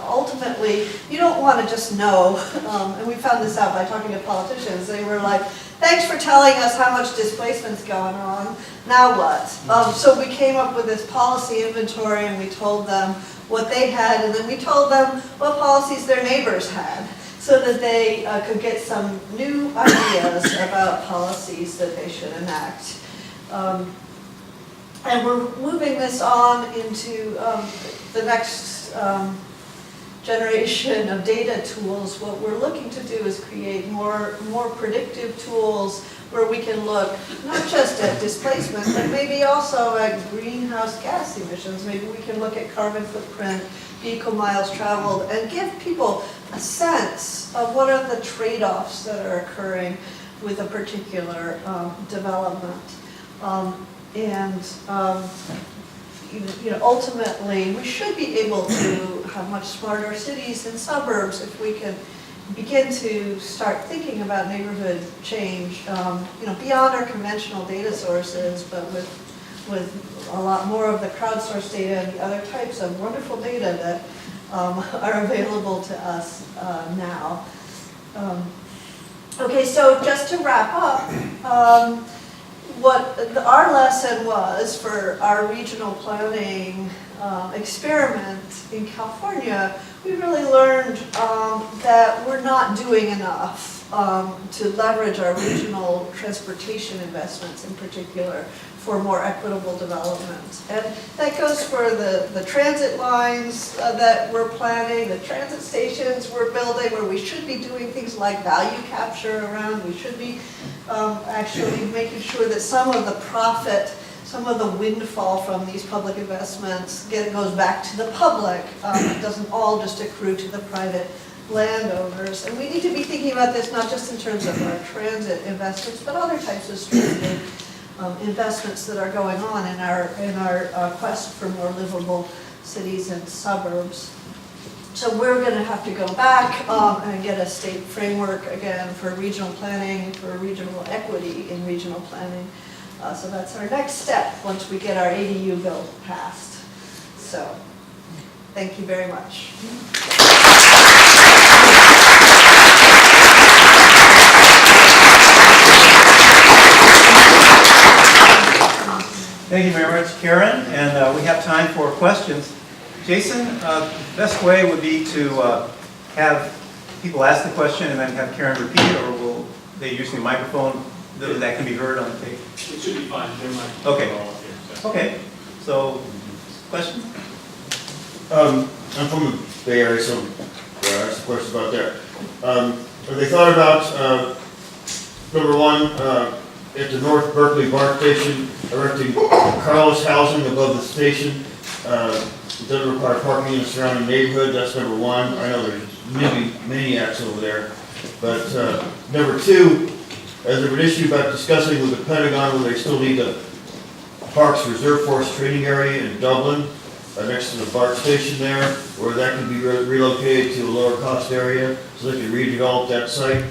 Speaker 4: Ultimately, you don't want to just know, and we found this out by talking to politicians. They were like, thanks for telling us how much displacement's going on, now what? So we came up with this policy inventory, and we told them what they had, and then we told them what policies their neighbors had, so that they could get some new ideas about policies that they should enact. And we're moving this on into the next generation of data tools, what we're looking to do is create more predictive tools where we can look not just at displacement, but maybe also at greenhouse gas emissions. Maybe we can look at carbon footprint, vehicle miles traveled, and give people a sense of what are the trade-offs that are occurring with a particular development. Ultimately, we should be able to have much smarter cities and suburbs if we can begin to start thinking about neighborhood change, beyond our conventional data sources, but with a lot more of the crowdsourced data and the other types of wonderful data that are available to us now. Okay, so just to wrap up, what our lesson was for our regional planning experiment in California, we really learned that we're not doing enough to leverage our regional transportation investments in particular for more equitable development. And that goes for the transit lines that we're planning, the transit stations we're building, where we should be doing things like value capture around. We should be actually making sure that some of the profit, some of the windfall from these public investments goes back to the public. It doesn't all just accrue to the private landowners. And we need to be thinking about this not just in terms of our transit investments, but other types of strategic investments that are going on in our quest for more livable cities and suburbs. So we're going to have to go back and get a state framework again for regional planning, for regional equity in regional planning. So that's our next step once we get our ADU bill passed. So thank you very much.
Speaker 2: Thank you very much, Karen, and we have time for questions. Jason, the best way would be to have people ask the question and then have Karen repeat it, or will they use the microphone that can be heard on the tape?
Speaker 5: It should be fine. There might be
Speaker 2: Okay.
Speaker 5: all up here, so.
Speaker 2: Okay, so, question?
Speaker 6: I'm from the Bay Area, so I asked a question about that. Have they thought about, number one, at the North Berkeley BART station, erecting Carlos housing above the station? It doesn't require parking in the surrounding neighborhood, that's number one. I know there's maybe maniacs over there. But number two, has there been an issue about discussing with the Pentagon whether they still need the Parks Reserve Force training area in Dublin, next to the BART station there, or that can be relocated to a lower cost area so they can redevelop that site?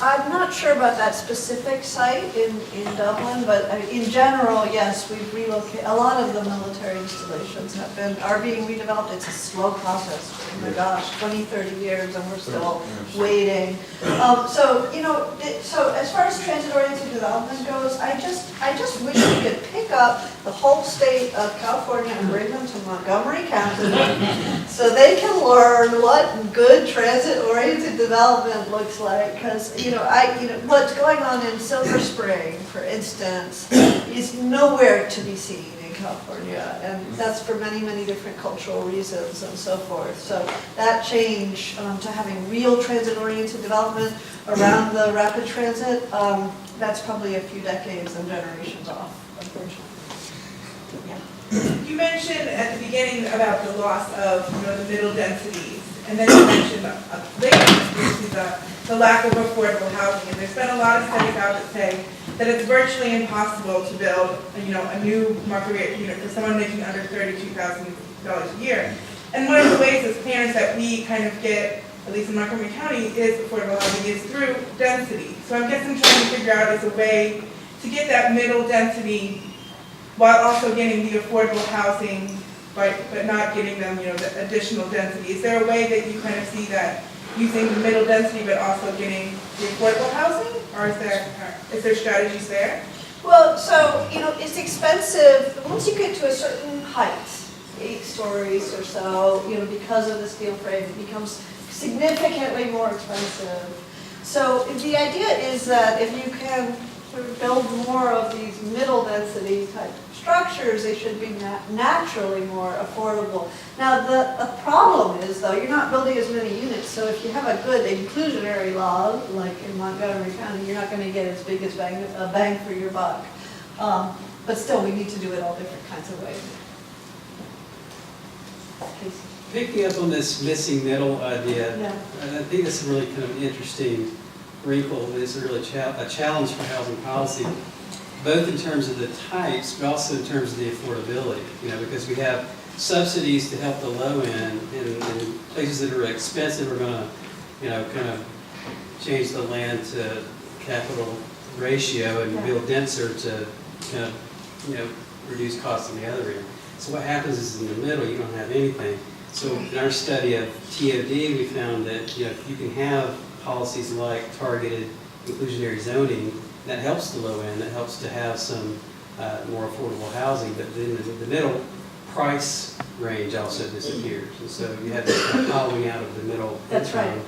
Speaker 4: I'm not sure about that specific site in Dublin, but in general, yes, we've relocated. A lot of the military installations are being redeveloped. It's a slow process. Oh my gosh, 20, 30 years, and we're still waiting. So as far as transit-oriented development goes, I just wish we could pick up the whole state of California and bring them to Montgomery County so they can learn what good transit-oriented development looks like. Because what's going on in Silver Spring, for instance, is nowhere to be seen in California, and that's for many, many different cultural reasons and so forth. So that change to having real transit-oriented development around the rapid transit, that's probably a few decades and generations off, unfortunately. Yeah.
Speaker 7: You mentioned at the beginning about the loss of the middle densities, and then you mentioned later the lack of affordable housing. And there's been a lot of studies out that say that it's virtually impossible to build a new market rate unit for someone making under $32,000 a year. And one of the ways as planners that we kind of get, at least in Montgomery County, is affordable housing is through density. So I guess I'm trying to figure out as a way to get that middle density while also getting the affordable housing, but not getting them, the additional density. Is there a way that you kind of see that using the middle density, but also getting the affordable housing, or is there strategies there?
Speaker 4: Well, so it's expensive once you get to a certain height, 8 stories or so. Because of the steel frame, it becomes significantly more expensive. So the idea is that if you can to build more of these middle density type structures, they should be naturally more affordable. Now, the problem is, though, you're not building as many units, so if you have a good inclusionary law, like in Montgomery County, you're not going to get as big as bang for your buck. But still, we need to do it all different kinds of ways. Casey?
Speaker 8: Picking up on this missing middle idea,
Speaker 4: Yeah.
Speaker 8: I think that's a really kind of interesting wrinkle. It's a really a challenge for housing policy, both in terms of the types, but also in terms of the affordability. Because we have subsidies to help the low end, and places that are expensive are going to, kind of change the land to capital ratio and build denser to kind of, reduce costs on the other end. So what happens is in the middle, you don't have anything. So in our study of TOD, we found that if you can have policies like targeted inclusionary zoning, that helps the low end, that helps to have some more affordable housing, but then the middle price range also disappears. And so you have this kind of hollowing out of the middle.
Speaker 4: That's right.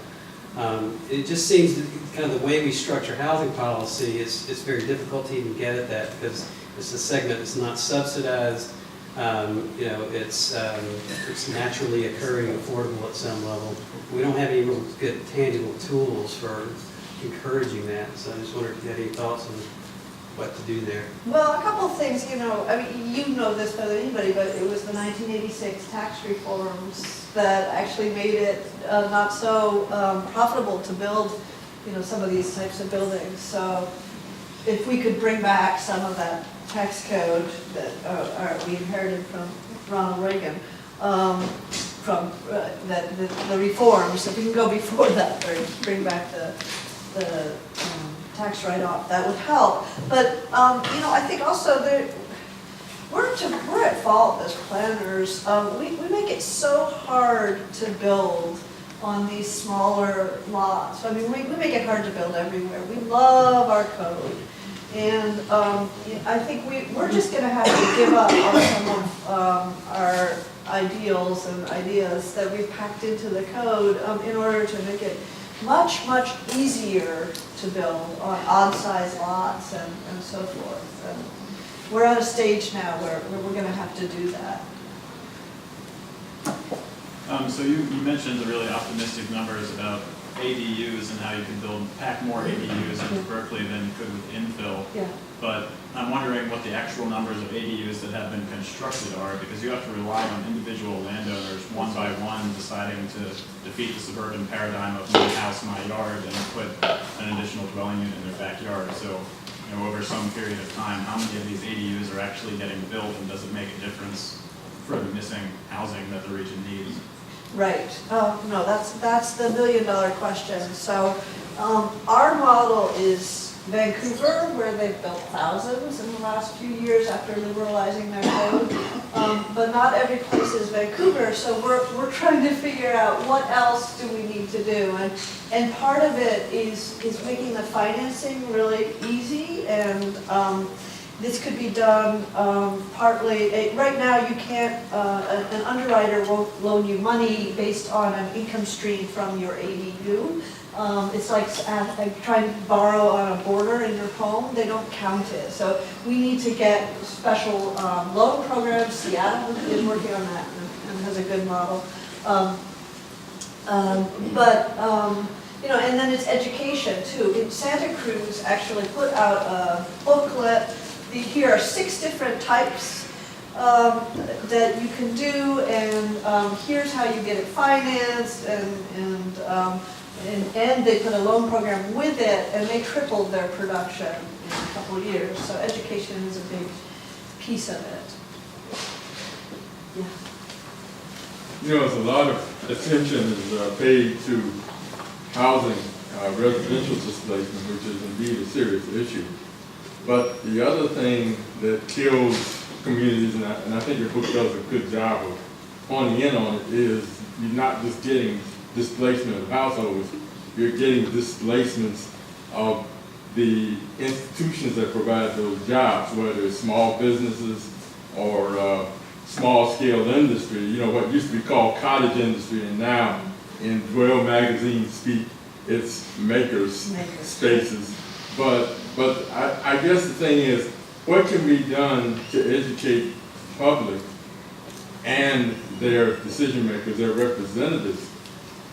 Speaker 8: It just seems that kind of the way we structure housing policy is very difficult to even get at that, because it's a segment that's not subsidized. It's naturally occurring, affordable at some level. We don't have any real good tangible tools for encouraging that. So I just wondered if you had any thoughts on what to do there.
Speaker 4: Well, a couple of things, I mean, you know this better than anybody, but it was the 1986 tax reforms that actually made it not so profitable to build, some of these types of buildings. So if we could bring back some of that tax code that we inherited from Ronald Reagan, from the reforms, if we can go before that, or bring back the tax write-off, that would help. But, I think also we're at fault as planners. We make it so hard to build on these smaller lots. I mean, we make it hard to build everywhere. We love our code. And I think we're just going to have to give up on some of our ideals and ideas that we've packed into the code in order to make it much, much easier to build on odd-sized lots and so forth. And we're at a stage now where we're going to have to do that.
Speaker 5: So you mentioned the really optimistic numbers about ADUs and how you can pack more ADUs into Berkeley than you could with infill.
Speaker 4: Yeah.
Speaker 5: But I'm wondering what the actual numbers of ADUs that have been constructed are, because you have to rely on individual landowners one by one deciding to defeat the suburban paradigm of my house, my yard, and put an additional dwelling unit in their backyard. So, over some period of time, how many of these ADUs are actually getting built, and does it make a difference for the missing housing that the region needs?
Speaker 4: Right. No, that's the million-dollar question. So our model is Vancouver, where they've built thousands in the last few years after liberalizing their code. But not every place is Vancouver, so we're trying to figure out what else do we need to do. And part of it is making the financing really easy, and this could be done partly, right now you can't, an underwriter won't loan you money based on an income stream from your ADU. It's like trying to borrow on a border in your home, they don't count it. So we need to get special loan programs. Seattle is working on that and has a good model. And then it's education too. In Santa Cruz actually put out a booklet. Here are 6 different types that you can do, and here's how you get it financed, and they put a loan program with it, and they tripled their production in a couple of years. So education is a big piece of it. Yeah.
Speaker 9: There's a lot of attention is paid to housing, residential displacement, which is indeed a serious issue. But the other thing that kills communities, and I think your book does a good job of honing in on it, is you're not just getting displacement of households, you're getting displacements of the institutions that provide those jobs, whether it's small businesses or small-scale industry, what used to be called cottage industry, and now in Dwell magazine speak, it's makers spaces. But But I guess the thing is, what can be done to educate public and their decision makers, their representatives,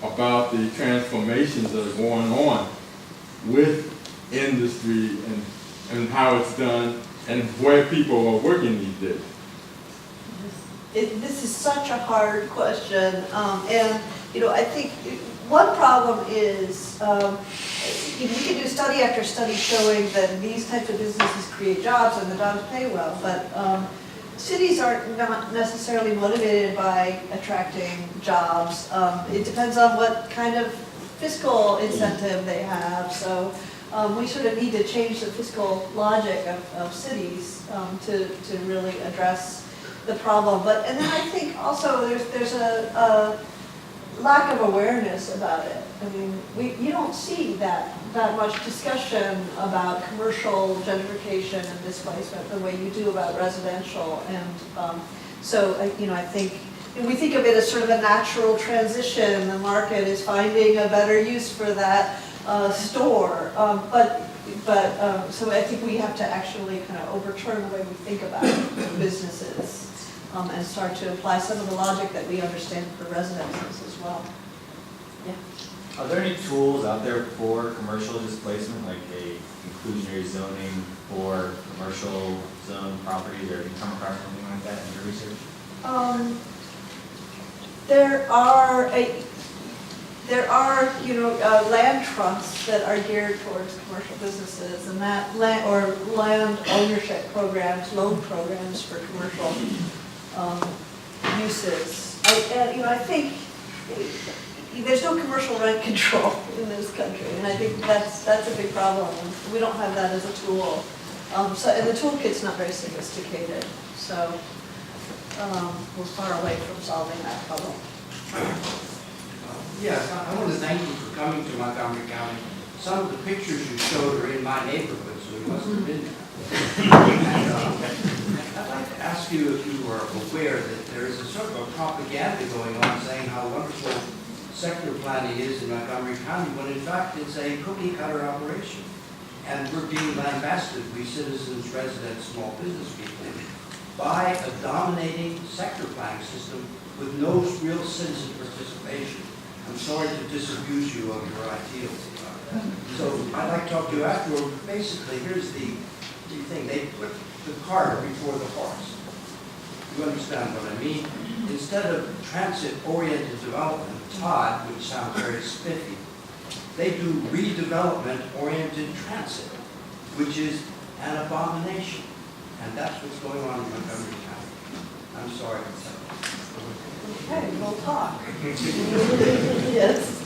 Speaker 9: about the transformations that are going on with industry and how it's done and where people are working these days?
Speaker 4: This is such a hard question, and, you know, I think one problem is, we can do study after study showing that these types of businesses create jobs and the jobs pay well, but cities are not necessarily motivated by attracting jobs. It depends on what kind of fiscal incentive they have, so we sort of need to change the fiscal logic of cities to really address the problem. And then I think also there's a lack of awareness about it. I mean, you don't see that much discussion about commercial gentrification and displacement the way you do about residential. And so, you know, I think we think of it as sort of a natural transition. The market is finding a better use for that store. So I think we have to actually kind of overturn the way we think about businesses. And start to apply some of the logic that we understand for residences as well. Yeah.
Speaker 10: Are there any tools out there for commercial displacement, like a inclusionary zoning for commercial zone properties, or have you come across something like that in your research?
Speaker 4: There are, you know, land trusts that are geared towards commercial businesses, and that land ownership programs, loan programs for commercial uses. I think there's no commercial rent control in this country, and I think that's a big problem. We don't have that as a tool. And the toolkit's not very sophisticated, so we're far away from solving that problem.
Speaker 11: Yes, I want to thank you for coming to Montgomery County. Some of the pictures you showed are in my neighborhood, so you must have been there. And, I'd like to ask you if you are aware that there is a sort of a propaganda going on saying how wonderful sector planning is in Montgomery County, when in fact it's a cookie cutter operation. And we're being lambasted, we citizens, residents, small business people, by a dominating sector planning system with no real citizen participation. I'm sorry to disabuse you of your ideals. So I'd like to talk to you afterward. Basically, here's the thing. They put the cart before the horse. You understand what I mean? Instead of transit-oriented development, TOD, which sounds very spiffy, they do redevelopment-oriented transit, which is an abomination. And that's what's going on in Montgomery County. I'm sorry to say.
Speaker 4: Okay, we'll talk. Yes.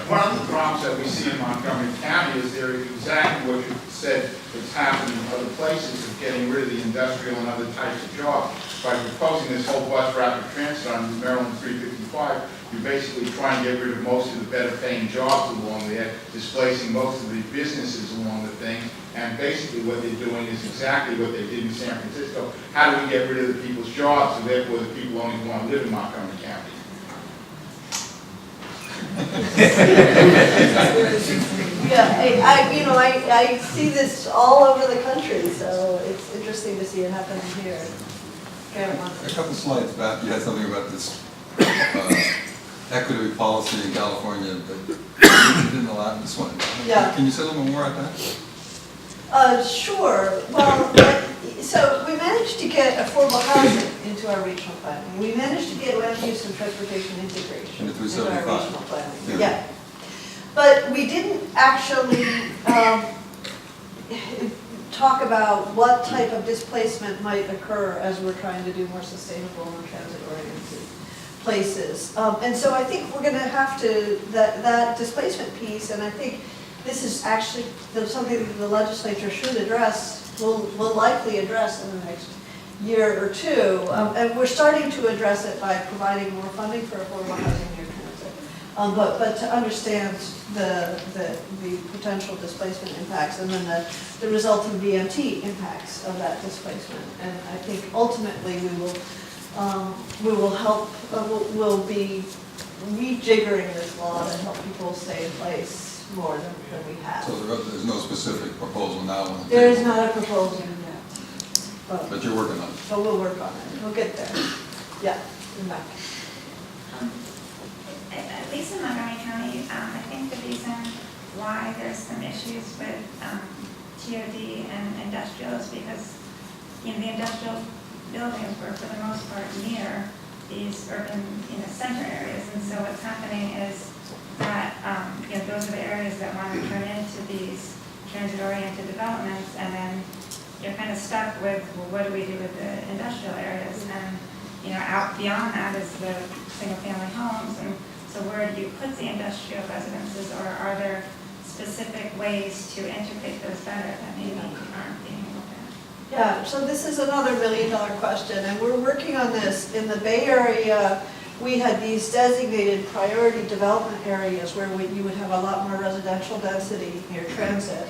Speaker 12: One of the problems that we see in Montgomery County is there exactly what you said that's happening in other places of getting rid of the industrial and other types of jobs. By proposing this whole bus rapid transit on Maryland 355, you're basically trying to get rid of most of the better paying jobs along there, displacing most of the businesses along the thing. And basically what they're doing is exactly what they did in San Francisco. How do we get rid of the people's jobs, so therefore the people only want to live in Montgomery County?
Speaker 4: Yeah, I see this all over the country, so it's interesting to see it happen here.
Speaker 1: A couple slides back, you had something about this equity policy in California, but you didn't allow this one.
Speaker 4: Yeah.
Speaker 1: Can you say a little more about that?
Speaker 4: Sure. Well, so we managed to get affordable housing into our regional planning. We managed to get land use and transportation integration into our regional planning. Yeah. But we didn't actually talk about what type of displacement might occur as we're trying to do more sustainable and transit-oriented places. And so I think we're going to have to, that displacement piece, and I think this is actually something that the legislature should address, will likely address in the next year or two. And we're starting to address it by providing more funding for affordable housing near transit. But to understand the potential displacement impacts and then the resulting VMT impacts of that displacement. And I think ultimately we'll be rejiggering this law to help people stay in place more than we have.
Speaker 1: So there's no specific proposal now on the
Speaker 4: There is
Speaker 1: table,
Speaker 4: not a proposal yet,
Speaker 1: but you're working on it.
Speaker 4: but we'll work on it, we'll get there. Yeah, in back.
Speaker 13: At least in Montgomery County, I think the reason why there's some issues with TOD and industrial is because, the industrial buildings were for the most part near these urban, center areas. And so what's happening is that, those are the areas that want to turn into these transit-oriented developments, and then you're kind of stuck with, well, what do we do with the industrial areas? And, out beyond that is the single-family homes, and so where do you put the industrial residences, or are there specific ways to integrate those better that maybe aren't being looked at?
Speaker 4: Yeah, so this is another million-dollar question, and we're working on this. In the Bay Area, we had these designated priority development areas where you would have a lot more residential density near transit.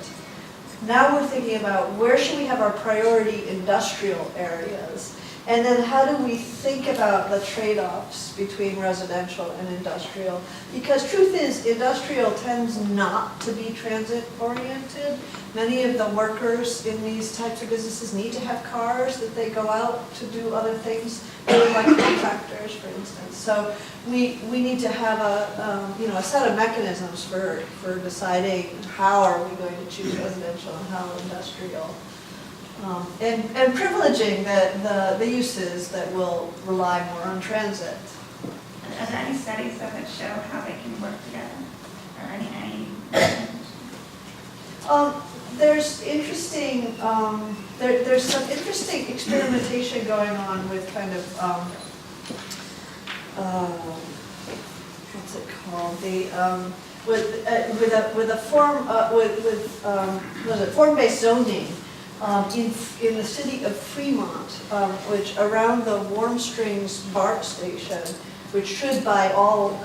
Speaker 4: Now we're thinking about where should we have our priority industrial areas? And then how do we think about the trade-offs between residential and industrial? Because truth is, industrial tends not to be transit-oriented. Many of the workers in these types of businesses need to have cars that they go out to do other things, really like contractors, for instance. So we need to have a set of mechanisms for deciding how are we going to choose residential and how industrial. And privileging the uses that will rely more on transit.
Speaker 13: Are there any studies that show how they can work together? Or any
Speaker 4: There's interesting, there's some interesting experimentation going on with kind of, what's it called? With a form-based zoning. In the city of Fremont, which around the Warm Springs BART station, which should by all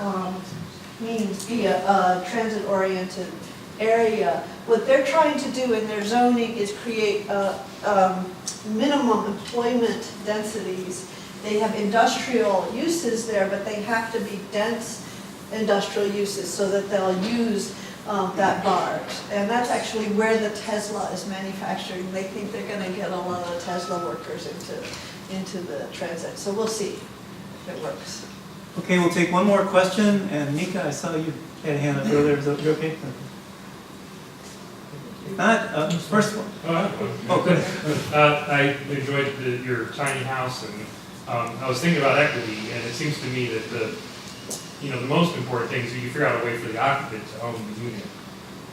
Speaker 4: means be a transit-oriented area. What they're trying to do in their zoning is create minimum employment densities. They have industrial uses there, but they have to be dense industrial uses so that they'll use that BART. And that's actually where the Tesla is manufacturing. They think they're going to get a lot of Tesla workers into the transit. So we'll see if it works.
Speaker 2: Okay, we'll take one more question. And Nika, I saw you had a hand up earlier. Is that you okay? If not, first one.
Speaker 14: Oh, good. I enjoyed your tiny house, and I was thinking about equity, and it seems to me that the most important thing is you figure out a way for the occupant to own the unit.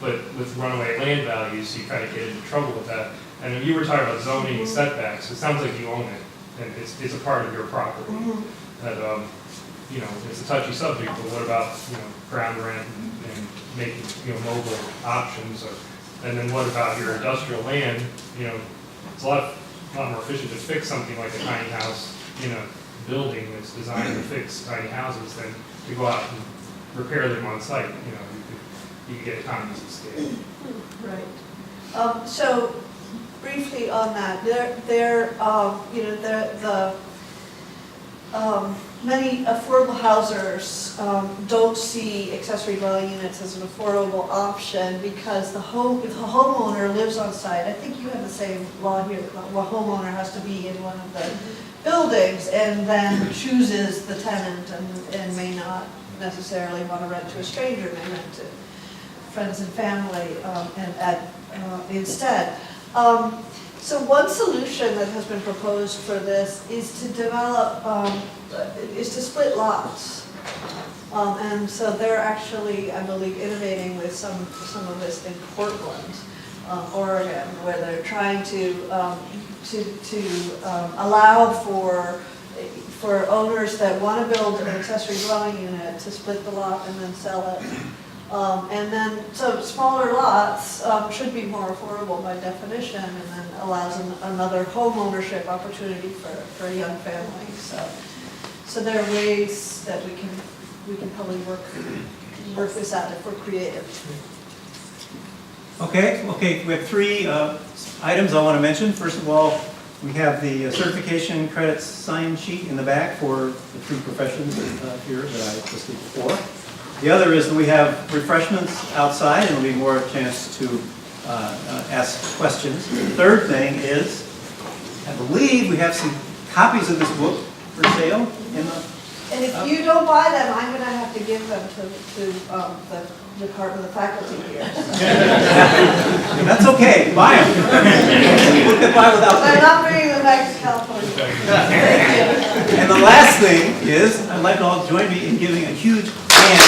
Speaker 14: But with runaway land values, you kind of get into trouble with that. And when you were talking about zoning and setbacks, it sounds like you own it, and it's a part of your property. That it's a touchy subject, but what about ground rent and making mobile options? And then what about your industrial land? It's a lot more efficient to fix something like a tiny house in a building that's designed to fix tiny houses than to go out and repair them on site. You could get economies of scale.
Speaker 4: Right. So briefly on that, many affordable housers don't see accessory dwelling units as an affordable option because if the homeowner lives on site, I think you have the same law here, the homeowner has to be in one of the buildings and then chooses the tenant and may not necessarily want to rent to a stranger, may rent to friends and family instead. So one solution that has been proposed for this is to develop, is to split lots. And so they're actually, I believe, innovating with some of this in Portland, Oregon, where they're trying to allow for owners that want to build an accessory dwelling unit to split the lot and then sell it. And then, so smaller lots should be more affordable by definition, and then allows another home ownership opportunity for a young family. So there are ways that we can probably work this out if we're creative.
Speaker 2: Okay, we have three items I want to mention. First of all, we have the certification credits sign sheet in the back for the three professions here that I listed before. The other is that we have refreshments outside, and there'll be more chance to ask questions. The third thing is, I believe we have some copies of this book for sale in the...
Speaker 4: And if you don't buy them, I'm gonna have to give them to the Department of Faculty here.
Speaker 2: That's okay, buy them. We can buy without
Speaker 4: But I'm
Speaker 2: paying.
Speaker 4: not bringing them back to California. Thank you.
Speaker 2: And the last thing is, I'd like you all to join me in giving a huge hand